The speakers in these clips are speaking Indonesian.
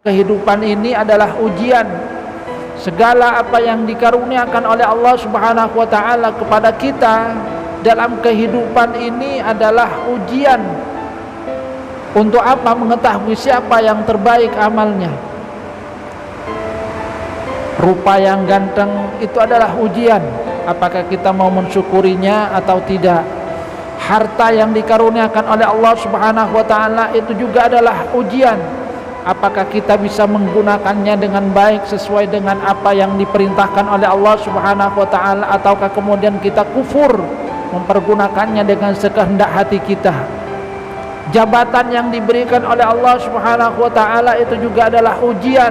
Kehidupan ini adalah ujian. Segala apa yang dikaruniakan oleh Allah Subhanahu wa taala kepada kita dalam kehidupan ini adalah ujian. Untuk apa? Mengetahui siapa yang terbaik amalnya. Rupa yang ganteng itu adalah ujian. Apakah kita mau mensyukurinya atau tidak? Harta yang dikaruniakan oleh Allah Subhanahu wa taala itu juga adalah ujian. Apakah kita bisa menggunakannya dengan baik sesuai dengan apa yang diperintahkan oleh Allah Subhanahu wa taala, ataukah kemudian kita kufur mempergunakannya dengan sekehendak hati kita. Jabatan yang diberikan oleh Allah Subhanahu wa taala itu juga adalah ujian.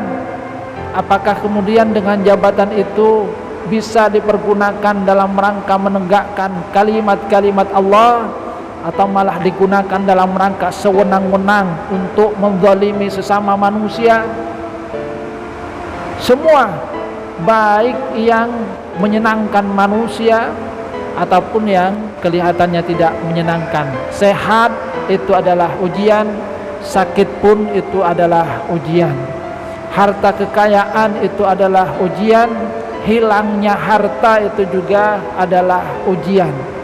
Apakah kemudian dengan jabatan itu bisa dipergunakan dalam rangka menegakkan kalimat-kalimat Allah, atau malah digunakan dalam rangka sewenang-wenang untuk menzalimi sesama manusia. Semua, baik yang menyenangkan manusia ataupun yang kelihatannya tidak menyenangkan. Sehat itu adalah ujian, sakit pun itu adalah ujian. Harta kekayaan itu adalah ujian, hilangnya harta itu juga adalah ujian.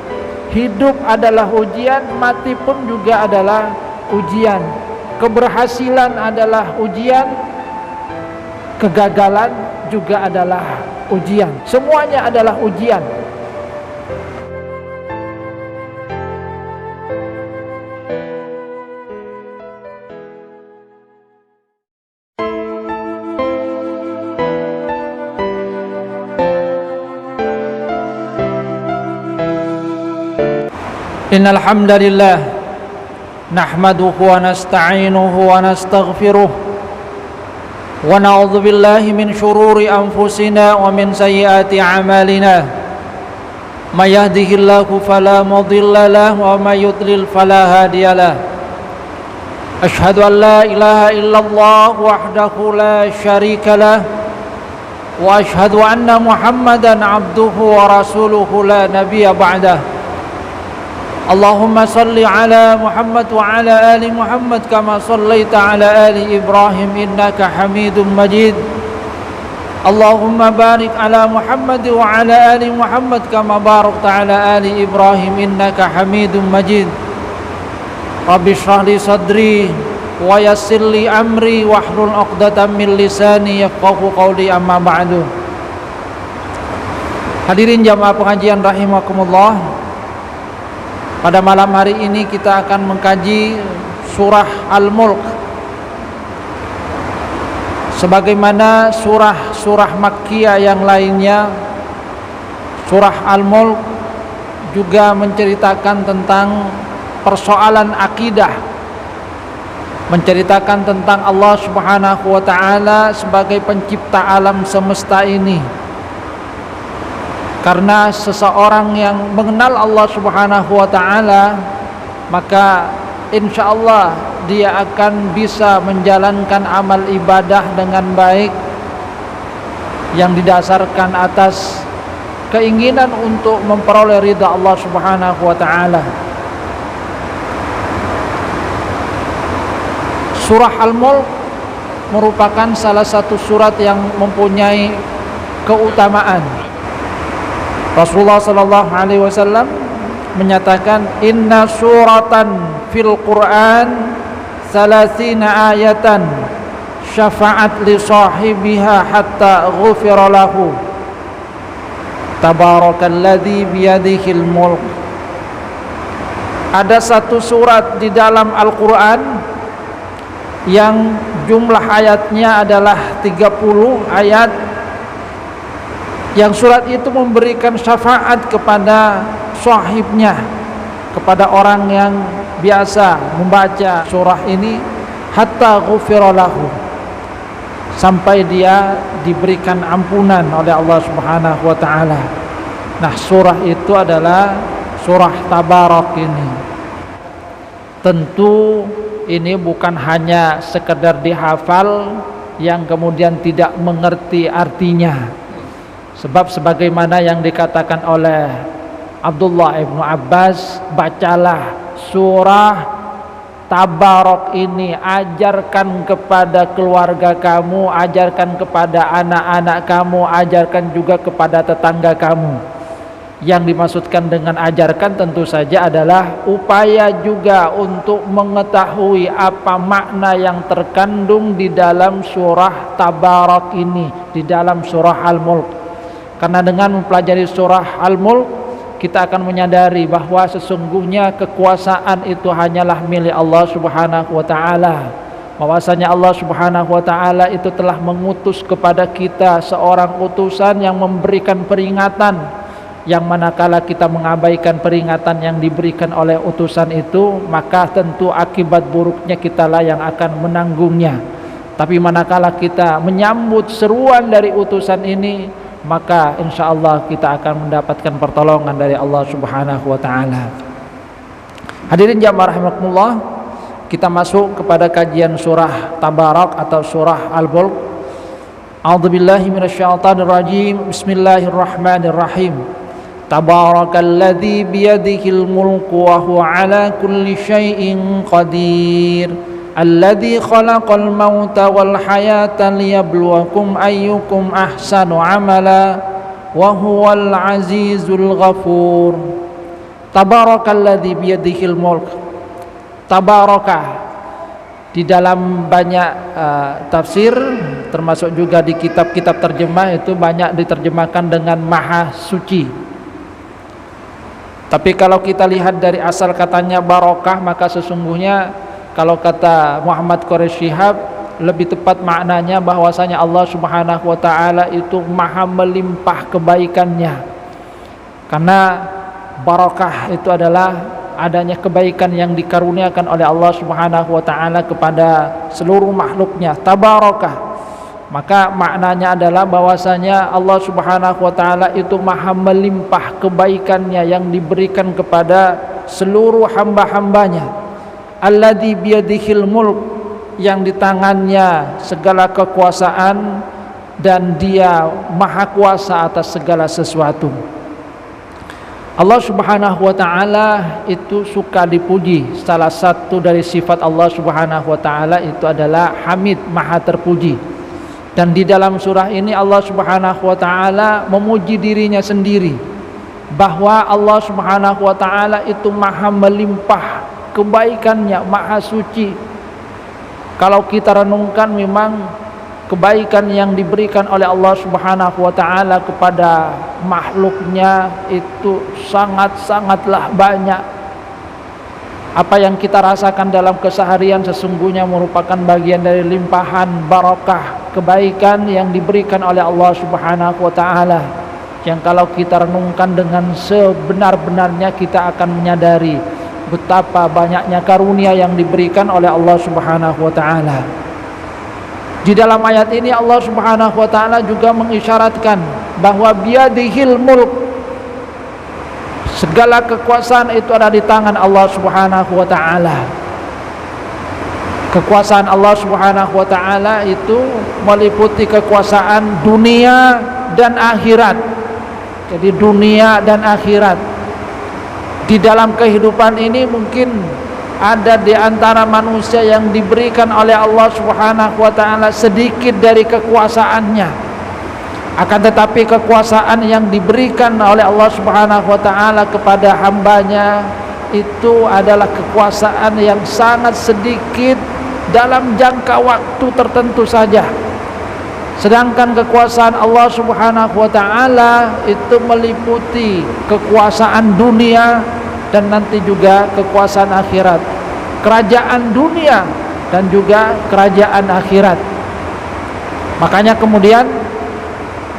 Hidup adalah ujian, mati pun juga adalah ujian. Keberhasilan adalah ujian, kegagalan juga adalah ujian. Semuanya adalah ujian. Innal hamdalillah nahmaduhu wa nasta'inuhu wa nastaghfiruh wa na'udzu billahi min shururi anfusina wa min sayyiati a'malina. May yahdihillahu fala mudilla lahu wa may yudlil fala hadiyalah. Asyhadu an la ilaha illallah wahdahu la syarika lah wa asyhadu anna Muhammadan abduhu wa rasuluhu la nabiyya ba'dah. Allahumma salli ala Muhammad wa ala ali Muhammad kama sallaita ala ali Ibrahim innaka Hamidum Majid. Allahumma barik ala Muhammad wa ala ali Muhammad kama barakta ala ali Ibrahim innaka Hamidum Majid. Rabbi shrah li sadri wa yassir li amri wahlul 'uqdatam min lisani yafqahu qawli, amma ba'du. Hadirin jamaah pengajian rahimakumullah. Pada malam hari ini kita akan mengkaji surah Al-Mulk. Sebagaimana surah-surah Makkiyah yang lainnya, surah Al-Mulk juga menceritakan tentang persoalan akidah, menceritakan tentang Allah Subhanahu wa taala sebagai pencipta alam semesta ini. Karena seseorang yang mengenal Allah Subhanahu wa taala, maka insyaallah dia akan bisa menjalankan amal ibadah dengan baik yang didasarkan atas keinginan untuk memperoleh ridha Allah Subhanahu wa taala. Surah Al-Mulk merupakan salah satu surat yang mempunyai keutamaan. Rasulullah sallallahu alaihi wasallam menyatakan, inna suratan fil Quran 30 ayatan syafa'at li sahibiha hatta ghufira lahu tabarakalladzi biyadihil mulk. Ada satu surat di dalam Al-Quran yang jumlah ayatnya adalah 30 ayat, yang surat itu memberikan syafaat kepada sahibnya, kepada orang yang biasa membaca surah ini, hatta ghufira lahu, sampai dia diberikan ampunan oleh Allah Subhanahu wa taala. Nah, surah itu adalah surah Tabarak ini. Tentu ini bukan hanya sekedar dihafal yang kemudian tidak mengerti artinya. Sebab sebagaimana yang dikatakan oleh Abdullah ibnu Abbas, bacalah surah Tabarok ini ajarkan kepada keluarga kamu, ajarkan kepada anak-anak kamu, ajarkan juga kepada tetangga kamu. Yang dimaksudkan dengan ajarkan tentu saja adalah upaya juga untuk mengetahui apa makna yang terkandung di dalam surah Tabarok ini, di dalam surah Al-Mulk. Karena dengan mempelajari surah Al-Mulk kita akan menyadari bahwa sesungguhnya kekuasaan itu hanyalah milik Allah Subhanahu wa taala. Bahwasanya Allah Subhanahu wa taala itu telah mengutus kepada kita seorang utusan yang memberikan peringatan, yang manakala kita mengabaikan peringatan yang diberikan oleh utusan itu, maka tentu akibat buruknya kitalah yang akan menanggungnya. Tapi manakala kita menyambut seruan dari utusan ini, maka insyaallah kita akan mendapatkan pertolongan dari Allah Subhanahu wa taala. Hadirin jamaah rahimakumullah, kita masuk kepada kajian surah Tabarak atau surah Al-Mulk. A'udzubillahi minasyaitonir rajim. Bismillahirrahmanirrahim. Tabarakalladzi biyadihil mulku wa huwa ala kulli syai'in qadir. Alladzi khalaqal mauta wal hayata liyabluwakum ayyukum ahsanu amala wa huwal azizul ghafur. Tabarakalladzi biyadihil mulk. Tabaraka di dalam banyak tafsir, termasuk juga di kitab-kitab terjemah, itu banyak diterjemahkan dengan maha suci. Tapi kalau kita lihat dari asal katanya barokah, maka sesungguhnya kalau kata Muhammad Quraish Shihab, lebih tepat maknanya bahwasanya Allah Subhanahu wa taala itu maha melimpah kebaikannya. Karena barakah itu adalah adanya kebaikan yang dikaruniakan oleh Allah Subhanahu wa taala kepada seluruh makhluknya. Tabarakah, maka maknanya adalah bahwasanya Allah Subhanahu wa taala itu maha melimpah kebaikannya yang diberikan kepada seluruh hamba-hambanya. Alladzi biyadihil mulk, yang di tangannya segala kekuasaan dan dia maha kuasa atas segala sesuatu. Allah Subhanahu wa taala itu suka dipuji. Salah satu dari sifat Allah Subhanahu wa taala itu adalah Hamid, maha terpuji. Dan di dalam surah ini Allah Subhanahu wa taala memuji dirinya sendiri, bahwa Allah Subhanahu wa taala itu maha melimpah kebaikannya, maha suci. Kalau kita renungkan, memang kebaikan yang diberikan oleh Allah Subhanahu wa taala kepada makhluknya itu sangat-sangatlah banyak. Apa yang kita rasakan dalam keseharian sesungguhnya merupakan bagian dari limpahan barakah kebaikan yang diberikan oleh Allah Subhanahu wa taala, yang kalau kita renungkan dengan sebenar-benarnya kita akan menyadari betapa banyaknya karunia yang diberikan oleh Allah Subhanahu wa taala. Di dalam ayat ini Allah Subhanahu wa taala juga mengisyaratkan bahwa biyadihil mulk, segala kekuasaan itu ada di tangan Allah Subhanahu wa taala. Kekuasaan Allah Subhanahu wa taala itu meliputi kekuasaan dunia dan akhirat. Jadi dunia dan akhirat. Di dalam kehidupan ini mungkin ada di antara manusia yang diberikan oleh Allah Subhanahu wa taala sedikit dari kekuasaannya. Akan tetapi kekuasaan yang diberikan oleh Allah Subhanahu wa taala kepada hambanya itu adalah kekuasaan yang sangat sedikit dalam jangka waktu tertentu saja. Sedangkan kekuasaan Allah Subhanahu wa taala itu meliputi kekuasaan dunia dan nanti juga kekuasaan akhirat. Kerajaan dunia dan juga kerajaan akhirat. Makanya kemudian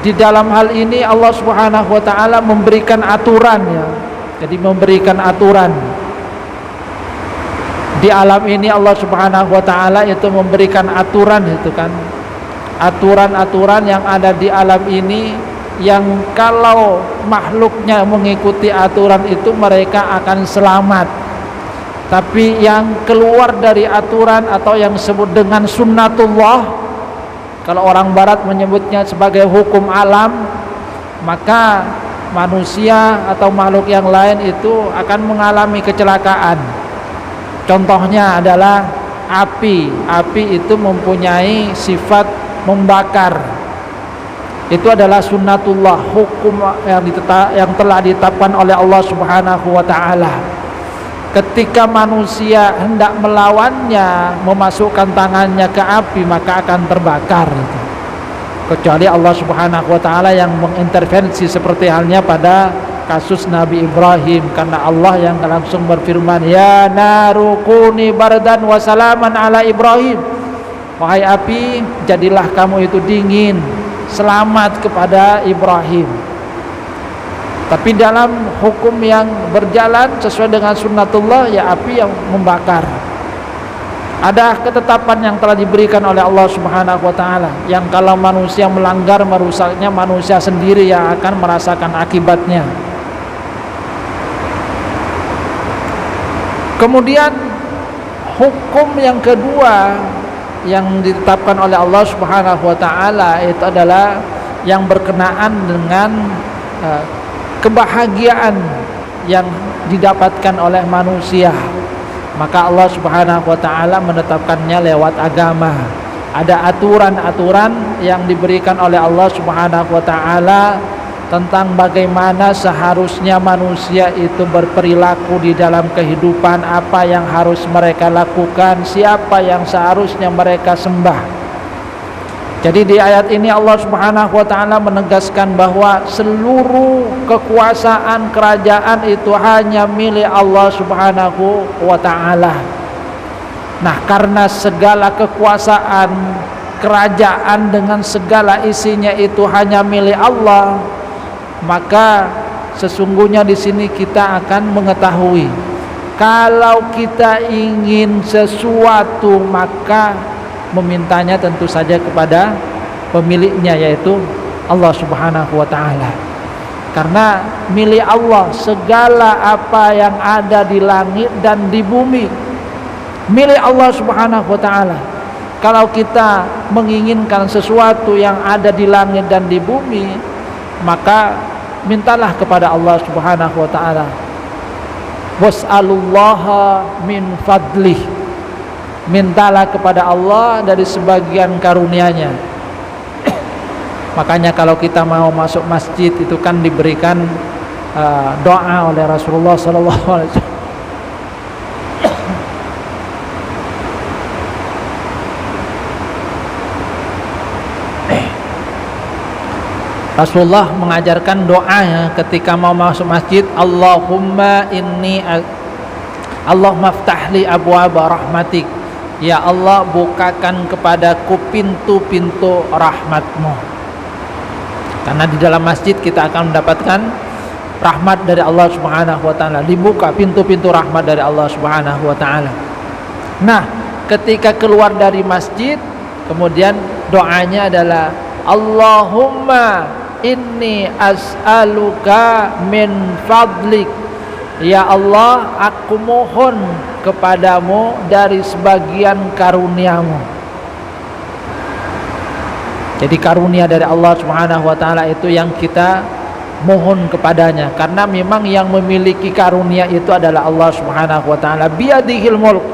di dalam hal ini Allah Subhanahu wa taala memberikan aturan, ya. Jadi memberikan aturan. Di alam ini Allah Subhanahu wa taala itu memberikan aturan, itu kan. Aturan-aturan yang ada di alam ini, yang kalau makhluknya mengikuti aturan itu mereka akan selamat. Tapi yang keluar dari aturan atau yang disebut dengan sunnatullah, kalau orang barat menyebutnya sebagai hukum alam, maka manusia atau makhluk yang lain itu akan mengalami kecelakaan. Contohnya adalah api. Api itu mempunyai sifat membakar. Itu adalah sunnatullah, hukum yang telah ditetapkan oleh Allah Subhanahu wa taala. Ketika manusia hendak melawannya, memasukkan tangannya ke api, maka akan terbakar. Kecuali Allah Subhanahu wa taala yang mengintervensi, seperti halnya pada kasus Nabi Ibrahim, karena Allah yang langsung berfirman, ya naru kuni bardan wa salaman ala Ibrahim. Wahai api, jadilah kamu itu dingin, selamat kepada Ibrahim. Tapi dalam hukum yang berjalan sesuai dengan sunnatullah, ya api yang membakar. Ada ketetapan yang telah diberikan oleh Allah Subhanahu wa taala, yang kalau manusia melanggar, merusaknya manusia sendiri yang akan merasakan akibatnya. Kemudian hukum yang kedua yang ditetapkan oleh Allah Subhanahu wa taala itu adalah yang berkenaan dengan kebahagiaan yang didapatkan oleh manusia. Maka Allah Subhanahu wa taala menetapkannya lewat agama. Ada aturan-aturan yang diberikan oleh Allah Subhanahu wa taala tentang bagaimana seharusnya manusia itu berperilaku di dalam kehidupan, apa yang harus mereka lakukan, siapa yang seharusnya mereka sembah. Jadi di ayat ini Allah Subhanahu wa taala menegaskan bahwa seluruh kekuasaan kerajaan itu hanya milik Allah Subhanahu wa taala. Nah, karena segala kekuasaan kerajaan dengan segala isinya itu hanya milik Allah, maka sesungguhnya di sini kita akan mengetahui kalau kita ingin sesuatu, maka memintanya tentu saja kepada pemiliknya, yaitu Allah Subhanahu wa taala. Karena milik Allah segala apa yang ada di langit dan di bumi, milik Allah Subhanahu wa taala. Kalau kita menginginkan sesuatu yang ada di langit dan di bumi, maka mintalah kepada Allah Subhanahu wa taala. Was'alullaha min fadlih. Mintalah kepada Allah dari sebagian karunia-Nya. Makanya kalau kita mau masuk masjid itu kan diberikan doa oleh Rasulullah sallallahu alaihi wasallam. Rasulullah mengajarkan doa ya ketika mau masuk masjid, Allahumma inni Allahumma ftahli abwaaba rahmatik. Ya Allah, bukakan kepadaku pintu-pintu rahmat-Mu. Karena di dalam masjid kita akan mendapatkan rahmat dari Allah Subhanahu wa taala. Dibuka pintu-pintu rahmat dari Allah Subhanahu wa taala. Nah, ketika keluar dari masjid, kemudian doanya adalah Allahumma inni as'aluka min fadlik. Ya Allah, aku mohon kepadamu dari sebagian karunia-Mu. Jadi karunia dari Allah Subhanahu wa taala itu yang kita mohon kepadanya, karena memang yang memiliki karunia itu adalah Allah Subhanahu wa taala. Biyadihil mulk.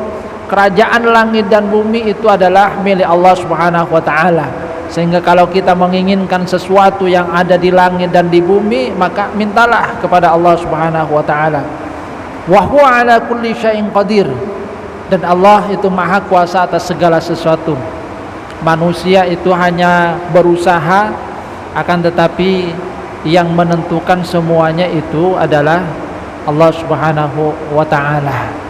Kerajaan langit dan bumi itu adalah milik Allah Subhanahu wa taala. Sehingga kalau kita menginginkan sesuatu yang ada di langit dan di bumi, maka mintalah kepada Allah Subhanahu wa taala. Wa huwa ala kulli syai'in qadir. Dan Allah itu maha kuasa atas segala sesuatu. Manusia itu hanya berusaha, akan tetapi yang menentukan semuanya itu adalah Allah Subhanahu wa taala.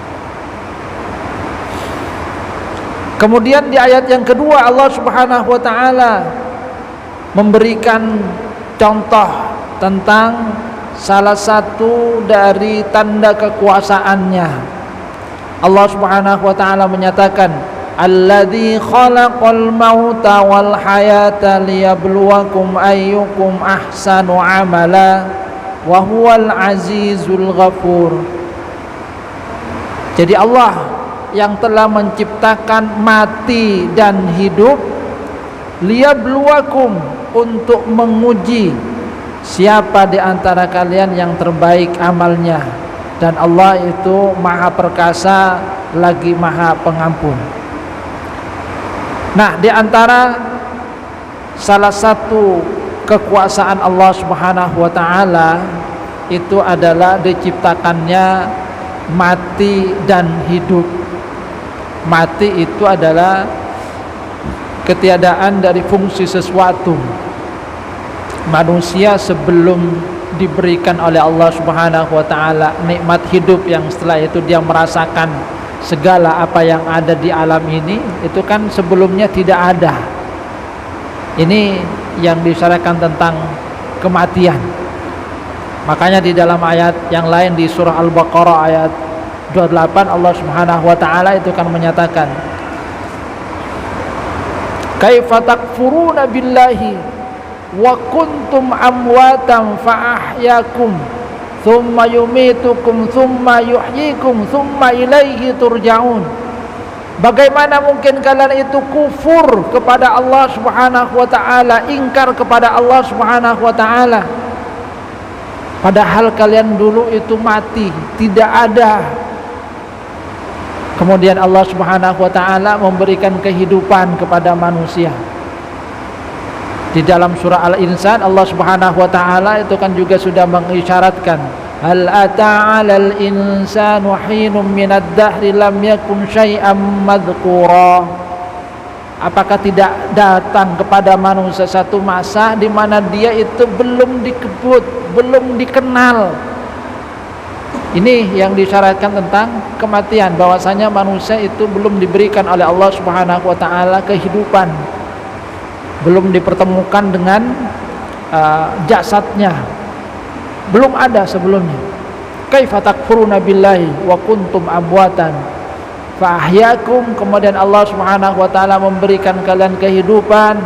Kemudian di ayat yang kedua Allah Subhanahu wa taala memberikan contoh tentang salah satu dari tanda kekuasaannya. Allah Subhanahu wa taala menyatakan, alladzi khalaqal mauta wal hayata liyabluwakum ayyukum ahsanu amala wa huwal azizul ghafur. Jadi Allah yang telah menciptakan mati dan hidup, liyabluwakum, untuk menguji siapa di antara kalian yang terbaik amalnya. Dan Allah itu maha perkasa lagi Maha Pengampun. Nah, di antara salah satu kekuasaan Allah Subhanahu wa taala itu adalah diciptakannya mati dan hidup. Mati itu adalah ketiadaan dari fungsi sesuatu. Manusia sebelum diberikan oleh Allah Subhanahu wa taala nikmat hidup, yang setelah itu dia merasakan segala apa yang ada di alam ini, itu kan sebelumnya tidak ada. Ini yang disyaratkan tentang kematian. Makanya di dalam ayat yang lain di surah Al-Baqarah ayat 28 Allah Subhanahu wa taala itu kan menyatakan, kaifa takfuruna billahi wa kuntum amwatan fa ahyakum thumma yumitukum thumma yuhyikum thumma ilaihi turja'un. Bagaimana mungkin kalian itu kufur kepada Allah Subhanahu wa taala, ingkar kepada Allah Subhanahu wa taala, padahal kalian dulu itu mati, tidak ada. Kemudian Allah Subhanahu wa taala memberikan kehidupan kepada manusia. Di dalam surah Al-Insan Allah Subhanahu wa taala itu kan juga sudah mengisyaratkan, hal ata 'alal insanu hinum minad dahri lam yakun syai'an madhkura. Apakah tidak datang kepada manusia satu masa di mana dia itu belum dikebut, belum dikenal. Ini yang disyaratkan tentang kematian, bahwasanya manusia itu belum diberikan oleh Allah Subhanahu wa taala kehidupan, belum dipertemukan dengan jasadnya, belum ada sebelumnya. Kaifa takfuruna billahi wa kuntum amwatan fa ahyakum. Kemudian Allah Subhanahu wa taala memberikan kalian kehidupan,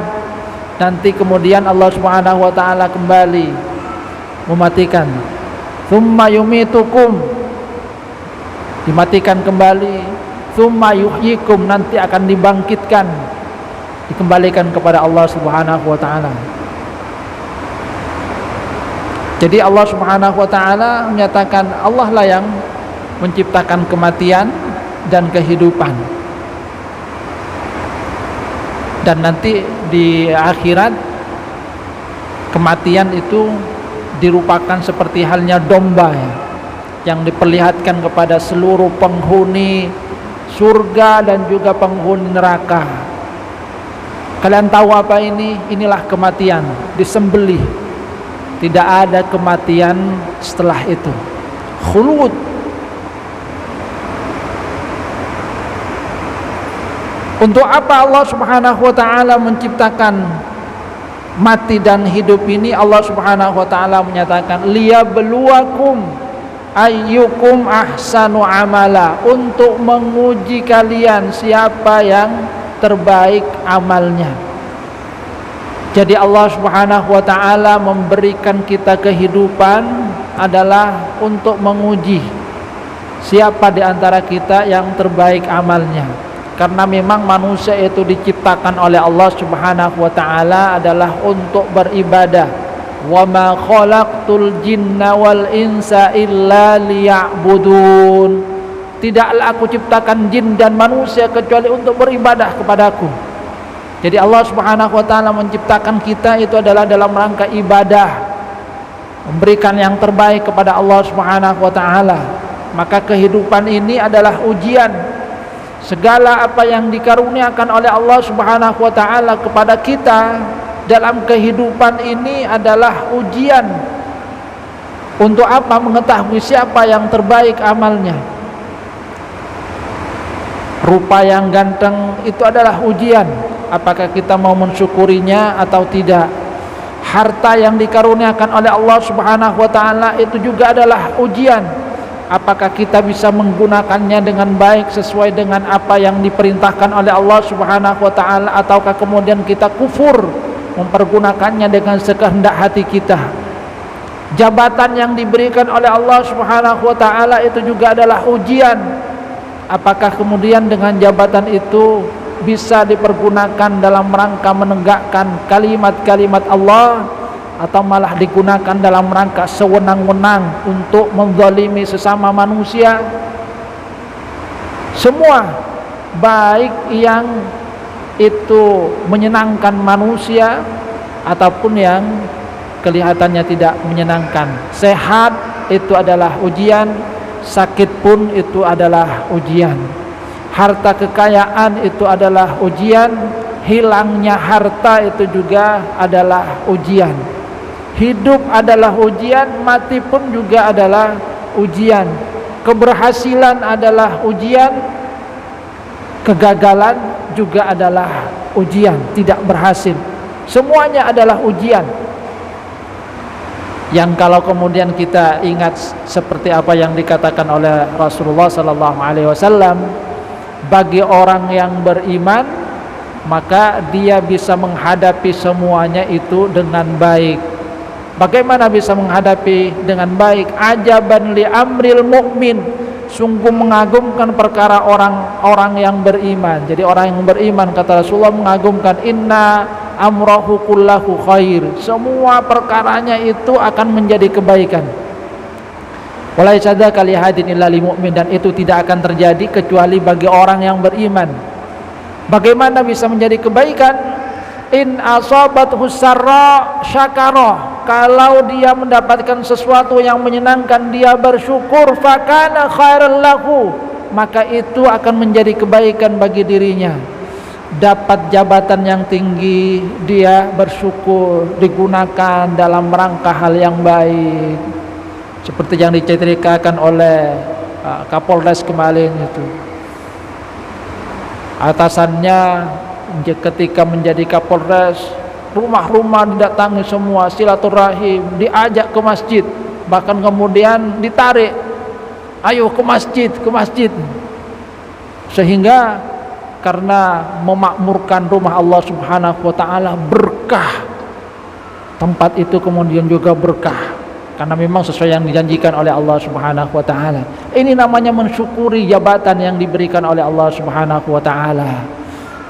nanti kemudian Allah Subhanahu wa taala kembali mematikan. Tsumma yumitukum, dimatikan kembali. Tsumma yuhyikum, nanti akan dibangkitkan, dikembalikan kepada Allah Subhanahu wa taala. Jadi Allah Subhanahu wa taala menyatakan Allah lah yang menciptakan kematian dan kehidupan. Dan nanti di akhirat kematian itu dirupakan seperti halnya domba yang diperlihatkan kepada seluruh penghuni surga dan juga penghuni neraka. Kalian tahu apa ini? Inilah kematian, disembelih. Tidak ada kematian setelah itu. Khulud. Untuk apa Allah Subhanahu wa taala menciptakan mati dan hidup ini? Allah Subhanahu wa taala menyatakan liyabluwakum ayyukum ahsanu amala, untuk menguji kalian siapa yang terbaik amalnya. Jadi Allah Subhanahu wa taala memberikan kita kehidupan adalah untuk menguji siapa di antara kita yang terbaik amalnya. Karena memang manusia itu diciptakan oleh Allah Subhanahu wa taala adalah untuk beribadah. Wa ma khalaqtul jinna wal insa illa liya'budun. Tidaklah aku ciptakan jin dan manusia kecuali untuk beribadah kepadaku. Jadi Allah Subhanahu wa taala menciptakan kita itu adalah dalam rangka ibadah, memberikan yang terbaik kepada Allah Subhanahu wa taala. Maka kehidupan ini adalah ujian. Segala apa yang dikaruniakan oleh Allah Subhanahu wa taala kepada kita dalam kehidupan ini adalah ujian. Untuk apa? Mengetahui siapa yang terbaik amalnya. Rupa yang ganteng itu adalah ujian. Apakah kita mau mensyukurinya atau tidak? Harta yang dikaruniakan oleh Allah Subhanahu wa taala itu juga adalah ujian. Apakah kita bisa menggunakannya dengan baik sesuai dengan apa yang diperintahkan oleh Allah Subhanahu wa taala, ataukah kemudian kita kufur mempergunakannya dengan sekehendak hati kita. Jabatan yang diberikan oleh Allah Subhanahu wa taala itu juga adalah ujian. Apakah kemudian dengan jabatan itu bisa dipergunakan dalam rangka menegakkan kalimat-kalimat Allah, atau malah digunakan dalam rangka sewenang-wenang untuk menzalimi sesama manusia. Semua baik yang itu menyenangkan manusia ataupun yang kelihatannya tidak menyenangkan. Sehat itu adalah ujian, sakit pun itu adalah ujian. Harta kekayaan itu adalah ujian, hilangnya harta itu juga adalah ujian. Hidup adalah ujian, mati pun juga adalah ujian. Keberhasilan adalah ujian, kegagalan juga adalah ujian, tidak berhasil. Semuanya adalah ujian. Yang kalau kemudian kita ingat seperti apa yang dikatakan oleh Rasulullah sallallahu alaihi wasallam, bagi orang yang beriman maka dia bisa menghadapi semuanya itu dengan baik. Bagaimana bisa menghadapi dengan baik? Ajaban li amril mukmin, sungguh mengagumkan perkara orang-orang yang beriman. Jadi orang yang beriman, kata Rasulullah, mengagumkan inna amrahu kullahu khair, semua perkaranya itu akan menjadi kebaikan. Walai sadaka li hadin illa lil mu'min, dan itu tidak akan terjadi kecuali bagi orang yang beriman. Bagaimana bisa menjadi kebaikan? In asabathu sarra syakara, kalau dia mendapatkan sesuatu yang menyenangkan dia bersyukur, fakana khairal lahu, maka itu akan menjadi kebaikan bagi dirinya. Dapat jabatan yang tinggi dia bersyukur, digunakan dalam rangka hal yang baik, seperti yang diceritakan oleh Kapolres kemarin itu. Atasannya ketika menjadi Kapolres, rumah-rumah didatangi semua, silaturahim, diajak ke masjid, bahkan kemudian ditarik, ayo ke masjid, sehingga karena memakmurkan rumah Allah Subhanahu wa taala, berkah tempat itu kemudian juga berkah, karena memang sesuai yang dijanjikan oleh Allah Subhanahu wa taala. Ini namanya mensyukuri jabatan yang diberikan oleh Allah Subhanahu wa taala.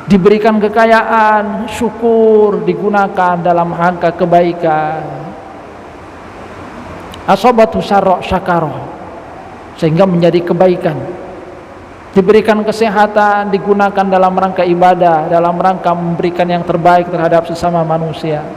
Diberikan kekayaan, syukur, digunakan dalam rangka kebaikan. Asabatu sarra syakara, sehingga menjadi kebaikan. Diberikan kesehatan, digunakan dalam rangka ibadah, dalam rangka memberikan yang terbaik terhadap sesama manusia.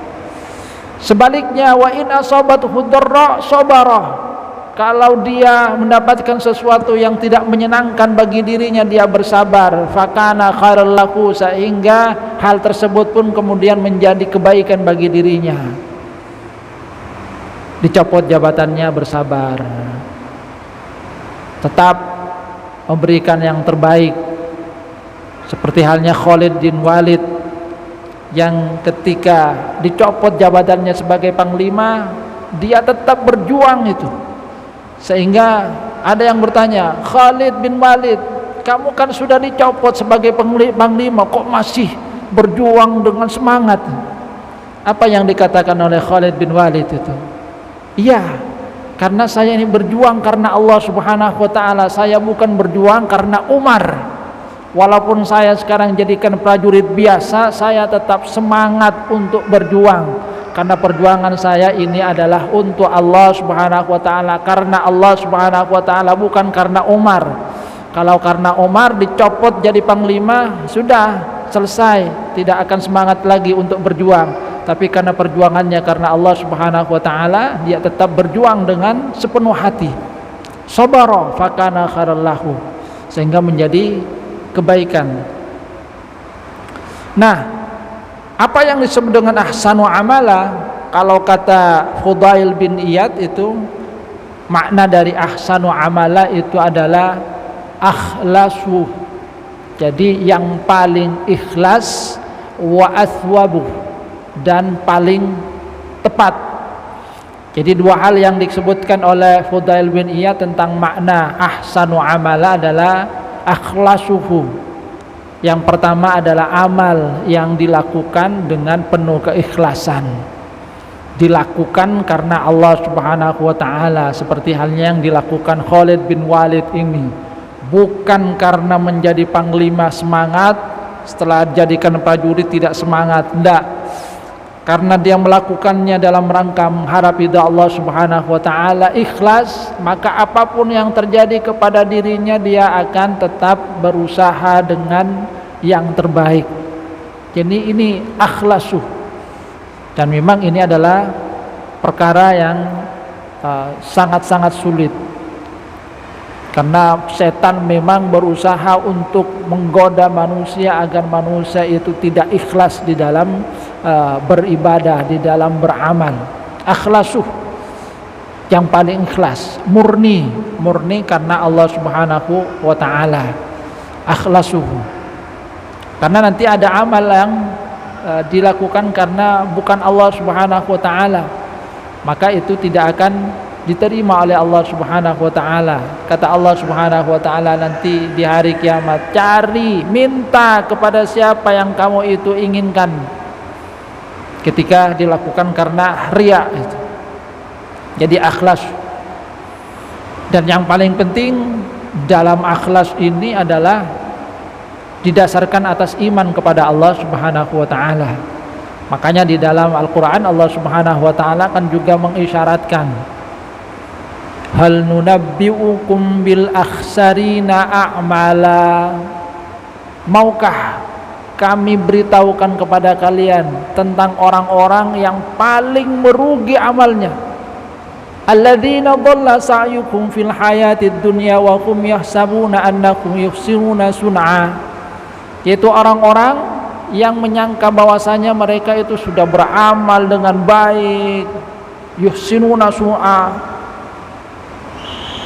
Sebaliknya, wa in asabathu dharra sabara, kalau dia mendapatkan sesuatu yang tidak menyenangkan bagi dirinya, dia bersabar, fakana khairal lahu, sehingga hal tersebut pun kemudian menjadi kebaikan bagi dirinya. Dicopot jabatannya, bersabar, tetap memberikan yang terbaik. Seperti halnya Khalid bin Walid yang ketika dicopot jabatannya sebagai panglima, dia tetap berjuang itu. Sehingga ada yang bertanya, Khalid bin Walid, kamu kan sudah dicopot sebagai panglima, kok masih berjuang dengan semangat? Apa yang dikatakan oleh Khalid bin Walid itu? Iya, karena saya ini berjuang karena Allah Subhanahu wa taala, saya bukan berjuang karena Umar. Walaupun saya sekarang jadikan prajurit biasa, saya tetap semangat untuk berjuang. Karena perjuangan saya ini adalah untuk Allah Subhanahu wa taala, karena Allah Subhanahu wa taala, bukan karena Umar. Kalau karena Umar dicopot jadi panglima, sudah selesai, tidak akan semangat lagi untuk berjuang. Tapi karena perjuangannya karena Allah Subhanahu wa taala, dia tetap berjuang dengan sepenuh hati. Sabara fakana khairal lahu, sehingga menjadi kebaikan. Nah, apa yang disebut dengan ahsanu amala, kalau kata Fudail bin Iyad itu, makna dari ahsanu amala itu adalah akhlasu, jadi yang paling ikhlas, wa athwabu, dan paling tepat. Jadi dua hal yang disebutkan oleh Fudail bin Iyad tentang makna ahsanu amala adalah akhlasuhu. Yang pertama adalah amal yang dilakukan dengan penuh keikhlasan, dilakukan karena Allah Subhanahu wa taala, seperti halnya yang dilakukan Khalid bin Walid ini, bukan karena menjadi panglima semangat, setelah jadikan prajurit tidak semangat, enggak. karena dia melakukannya dalam rangka mengharap ridha Allah Subhanahu wa taala, ikhlas, maka apapun yang terjadi kepada dirinya dia akan tetap berusaha dengan yang terbaik. Jadi ini akhlasuh. Dan memang ini adalah perkara yang sangat-sangat sulit. Karena setan memang berusaha untuk menggoda manusia agar manusia itu tidak ikhlas di dalam beribadah, di dalam beramal. Akhlasuh, yang paling ikhlas, murni karena Allah Subhanahu wa taala. Akhlasuh. Karena nanti ada amal yang dilakukan karena bukan Allah Subhanahu wa taala, maka itu tidak akan diterima oleh Allah Subhanahu wa taala. Kata Allah Subhanahu wa taala nanti di hari kiamat, cari, minta kepada siapa yang kamu itu inginkan. Ketika dilakukan karena riya itu. Jadi akhlas. Dan yang paling penting dalam akhlas ini adalah didasarkan atas iman kepada Allah Subhanahu wa taala. Makanya di dalam Al-Qur'an Allah Subhanahu wa taala kan juga mengisyaratkan, hal nunabbi'ukum bil akhsarina a'mala. Maukah kami beritahukan kepada kalian tentang orang-orang yang paling merugi amalnya? Alladzina dhalla sa'yukum fil hayatid dunya wa hum yahsabuna annakum yuhsinuna sun'a. Yaitu orang-orang yang menyangka bahwasanya mereka itu sudah beramal dengan baik, yuhsinuna sun'a,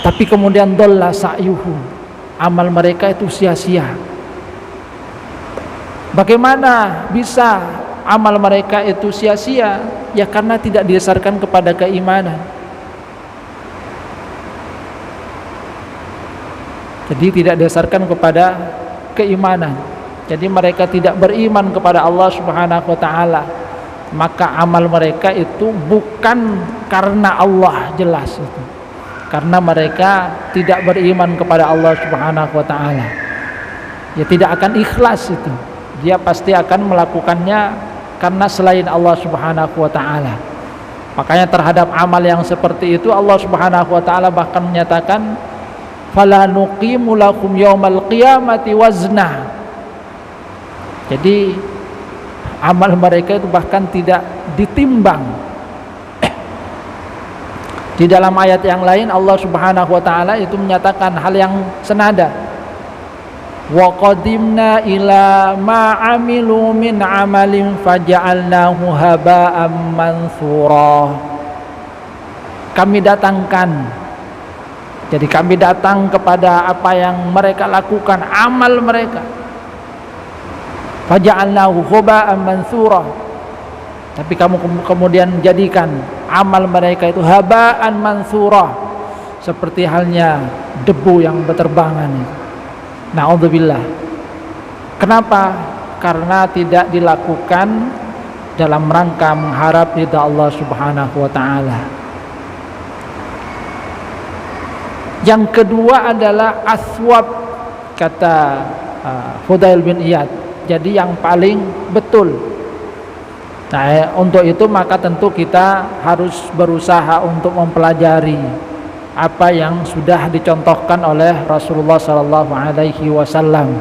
tapi kemudian dhalla sa'yuhum, amal mereka itu sia-sia. Bagaimana bisa amal mereka itu sia-sia? Ya karena tidak didasarkan kepada keimanan. Jadi tidak didasarkan kepada keimanan. Jadi mereka tidak beriman kepada Allah Subhanahu wa taala. Maka amal mereka itu bukan karena Allah, jelas itu. Karena mereka tidak beriman kepada Allah Subhanahu wa taala. Ya tidak akan ikhlas itu. Dia pasti akan melakukannya karena selain Allah Subhanahu wa taala. Makanya terhadap amal yang seperti itu Allah Subhanahu wa taala bahkan menyatakan, fala nuqimu lakum yaumal qiyamati wazna. Jadi amal mereka itu bahkan tidak ditimbang. Di dalam ayat yang lain Allah Subhanahu wa taala itu menyatakan hal yang senada. Wa qadimna ila ma amilu min amalin faja'alnahu haba'an mansura. Kami datangkan. Jadi kami datang kepada apa yang mereka lakukan, amal mereka. Faja'alnahu haba'an mansura. Tapi kamu kemudian jadikan amal mereka itu haba'an mansura, seperti halnya debu yang berterbangan. Na'udzubillah. Kenapa? Karena tidak dilakukan dalam rangka mengharap ridha Allah Subhanahu wa taala. Yang kedua adalah aswab, kata Fudail bin Iyad. Jadi yang paling betul. Nah, untuk itu maka tentu kita harus berusaha untuk mempelajari apa yang sudah dicontohkan oleh Rasulullah sallallahu alaihi wasallam.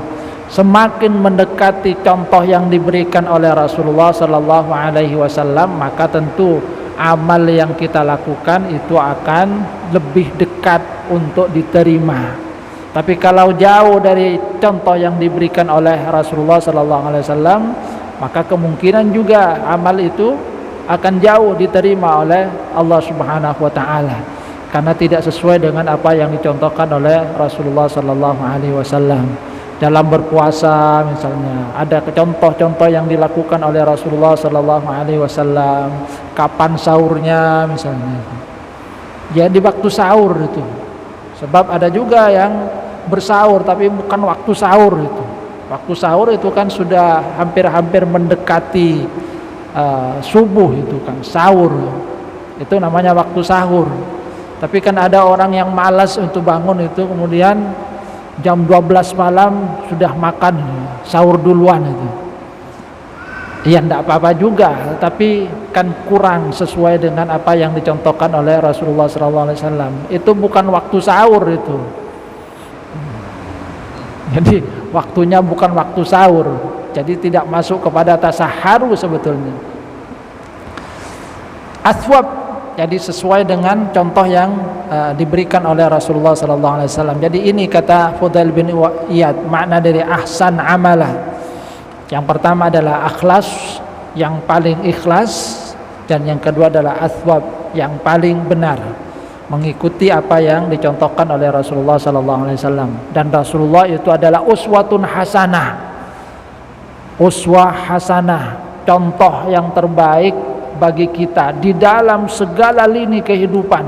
Semakin mendekati contoh yang diberikan oleh Rasulullah sallallahu alaihi wasallam, maka tentu amal yang kita lakukan itu akan lebih dekat untuk diterima. Tapi kalau jauh dari contoh yang diberikan oleh Rasulullah sallallahu alaihi wasallam, maka kemungkinan juga amal itu akan jauh diterima oleh Allah Subhanahu wa taala karena tidak sesuai dengan apa yang dicontohkan oleh Rasulullah sallallahu alaihi wasallam. Dalam berpuasa misalnya, ada contoh-contoh yang dilakukan oleh Rasulullah sallallahu alaihi wasallam. Kapan sahurnya misalnya? Ya di waktu sahur itu. Sebab ada juga yang bersahur tapi bukan waktu sahur itu. Waktu sahur itu kan sudah hampir-hampir mendekati subuh itu kan sahur. Itu namanya waktu sahur. Tapi kan ada orang yang malas untuk bangun itu, kemudian jam 12 malam sudah makan, sahur duluan itu. Ya tidak apa-apa juga, tapi kan kurang sesuai dengan apa yang dicontohkan oleh Rasulullah SAW. Itu bukan waktu sahur itu. Jadi waktunya bukan waktu sahur. Jadi tidak masuk kepada tasaharu sebetulnya. Aswab, jadi sesuai dengan contoh yang diberikan oleh Rasulullah SAW. Jadi ini kata Fudail bin Iyad, makna dari ahsan amalah. Yang pertama adalah ikhlas, yang paling ikhlas, dan yang kedua adalah aswab, yang paling benar, mengikuti apa yang dicontohkan oleh Rasulullah SAW. Dan Rasulullah itu adalah uswatun hasanah, uswah hasanah, contoh yang terbaik bagi kita di dalam segala lini kehidupan.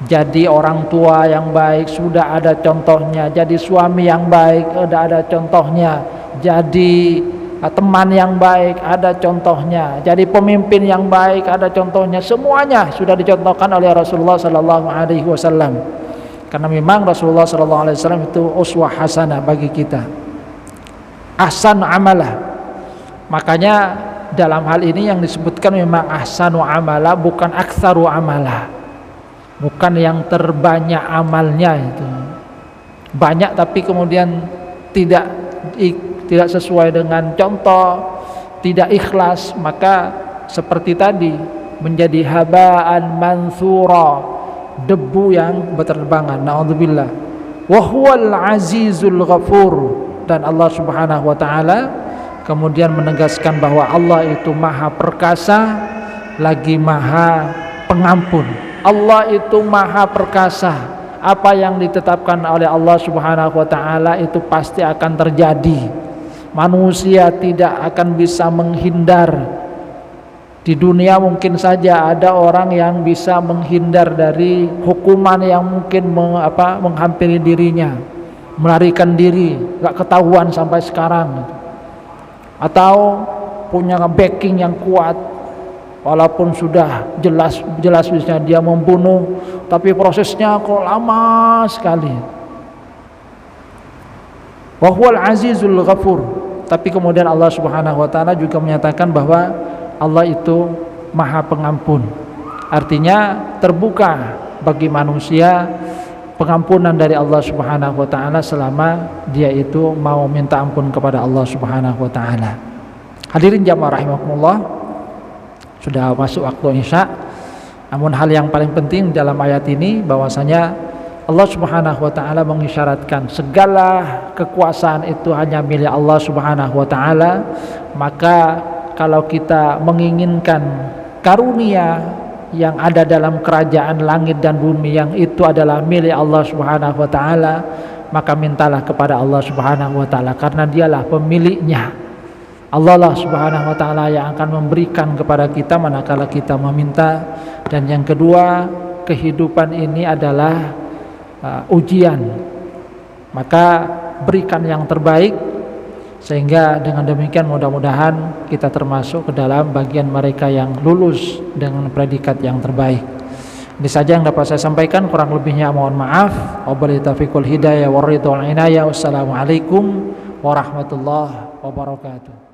Jadi orang tua yang baik sudah ada contohnya, jadi suami yang baik sudah ada contohnya, jadi teman yang baik ada contohnya, jadi pemimpin yang baik ada contohnya. Semuanya sudah dicontohkan oleh Rasulullah SAW. Karena memang Rasulullah SAW itu uswah hasanah bagi kita, ahsan amalah. Makanya dalam hal ini yang disebutkan memang ahsanu amalah, bukan aktsaru amalah, bukan yang terbanyak amalnya. Itu banyak tapi kemudian tidak sesuai dengan contoh, tidak ikhlas, maka seperti tadi menjadi habaan mansura, debu yang berterbangan. Na'udzubillah. Wa huwal azizul ghafur. Dan Allah Subhanahu wa taala kemudian menegaskan bahwa Allah itu maha perkasa lagi maha pengampun. Allah itu maha perkasa. Apa yang ditetapkan oleh Allah Subhanahu wa taala itu pasti akan terjadi. Manusia tidak akan bisa menghindar. Di dunia mungkin saja ada orang yang bisa menghindar dari hukuman yang mungkin menghampiri dirinya, melarikan diri, gak ketahuan sampai sekarang, atau punya backing yang kuat, walaupun sudah jelas misalnya dia membunuh, tapi prosesnya kok lama sekali. Wa huwal azizul ghafur. Tapi kemudian Allah Subhanahu wa taala juga menyatakan bahwa Allah itu maha pengampun. Artinya terbuka bagi manusia pengampunan dari Allah Subhanahu wa taala selama dia itu mau minta ampun kepada Allah Subhanahu wa taala. Hadirin jamaah rahimakumullah, sudah masuk waktu Isya. Namun hal yang paling penting dalam ayat ini bahwasanya Allah Subhanahu wa taala mengisyaratkan segala kekuasaan itu hanya milik Allah Subhanahu wa taala. Maka kalau kita menginginkan karunia yang ada dalam kerajaan langit dan bumi yang itu adalah milik Allah Subhanahu wa taala, maka mintalah kepada Allah Subhanahu wa taala karena dialah pemiliknya. Allah lah Subhanahu wa taala yang akan memberikan kepada kita manakala kita meminta. Dan yang kedua, kehidupan ini adalah ujian, maka berikan yang terbaik, sehingga dengan demikian mudah-mudahan kita termasuk ke dalam bagian mereka yang lulus dengan predikat yang terbaik. Ini saja yang dapat saya sampaikan, kurang lebihnya mohon maaf. Wabillahi taufiqul hidayah war ridha wal inayah. Wassalamualaikum warahmatullahi wabarakatuh.